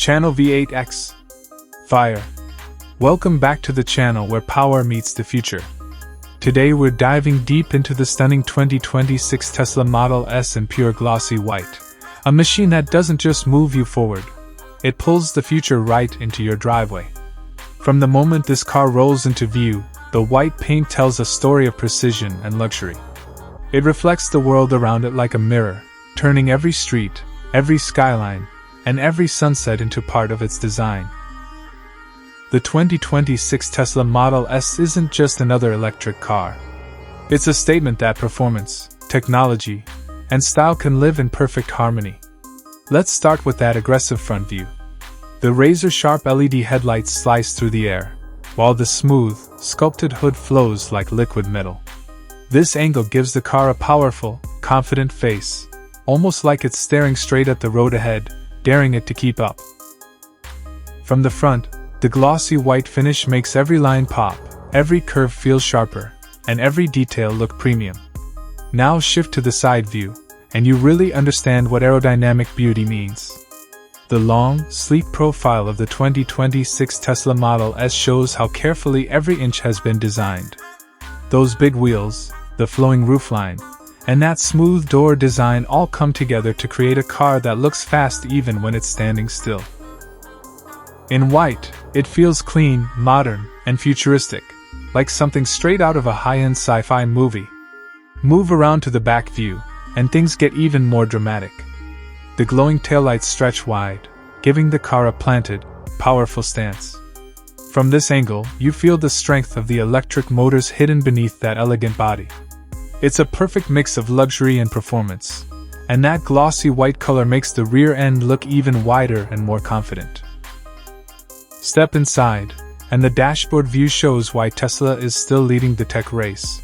Channel V8X. Fire. Welcome back to the channel where power meets the future. Today we're diving deep into the stunning 2026 Tesla Model S in pure glossy white. A machine that doesn't just move you forward, it pulls the future right into your driveway. From the moment this car rolls into view, the white paint tells a story of precision and luxury. It reflects the world around it like a mirror, turning every street, every skyline, and every sunset into part of its design. The 2026 Tesla Model S isn't just another electric car. It's a statement that performance, technology, and style can live in perfect harmony. Let's start with that aggressive front view. The razor-sharp LED headlights slice through the air, while the smooth, sculpted hood flows like liquid metal. This angle gives the car a powerful, confident face, almost like it's staring straight at the road ahead, daring it to keep up. From the front, the glossy white finish makes every line pop, every curve feel sharper, and every detail look premium. Now shift to the side view, and you really understand what aerodynamic beauty means. The long, sleek profile of the 2026 Tesla Model S shows how carefully every inch has been designed. Those big wheels, the flowing roofline, and that smooth door design all come together to create a car that looks fast even when it's standing still. In white, it feels clean, modern, and futuristic, like something straight out of a high-end sci-fi movie. Move around to the back view, and things get even more dramatic. The glowing taillights stretch wide, giving the car a planted, powerful stance. From this angle, you feel the strength of the electric motors hidden beneath that elegant body. It's a perfect mix of luxury and performance, and that glossy white color makes the rear end look even wider and more confident. Step inside, and the dashboard view shows why Tesla is still leading the tech race.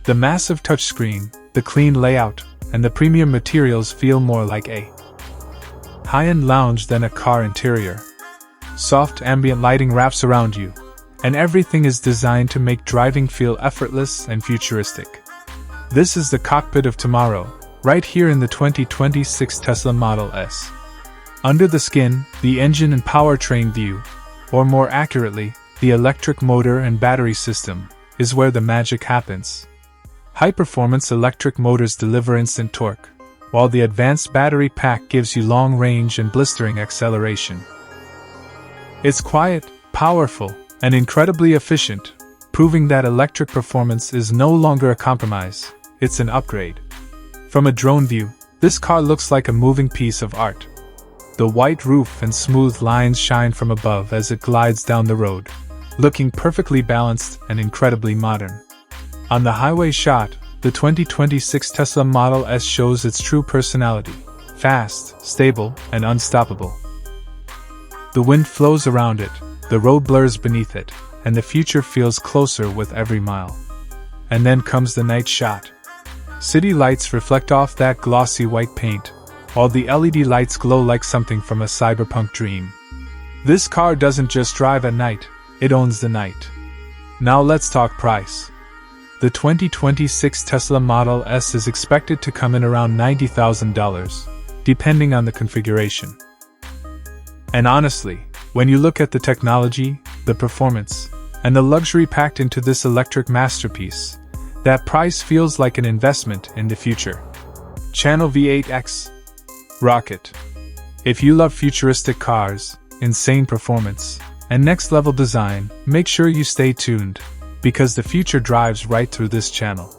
The massive touchscreen, the clean layout, and the premium materials feel more like a high-end lounge than a car interior. Soft ambient lighting wraps around you, and everything is designed to make driving feel effortless and futuristic. This is the cockpit of tomorrow, right here in the 2026 Tesla Model S. Under the skin, the engine and powertrain view, or more accurately, the electric motor and battery system, is where the magic happens. High-performance electric motors deliver instant torque, while the advanced battery pack gives you long range and blistering acceleration. It's quiet, powerful, and incredibly efficient, proving that electric performance is no longer a compromise, it's an upgrade. From a drone view, this car looks like a moving piece of art. The white roof and smooth lines shine from above as it glides down the road, looking perfectly balanced and incredibly modern. On the highway shot, the 2026 Tesla Model S shows its true personality: fast, stable, and unstoppable. The wind flows around it, the road blurs beneath it, and the future feels closer with every mile. And then comes the night shot. City lights reflect off that glossy white paint, while the LED lights glow like something from a cyberpunk dream. This car doesn't just drive at night, it owns the night. Now let's talk price. The 2026 Tesla Model S is expected to come in around $90,000, depending on the configuration. And honestly, when you look at the technology, the performance, and the luxury packed into this electric masterpiece, that price feels like an investment in the future. Channel V8X. Rocket. If you love futuristic cars, insane performance, and next-level design, make sure you stay tuned, because the future drives right through this channel.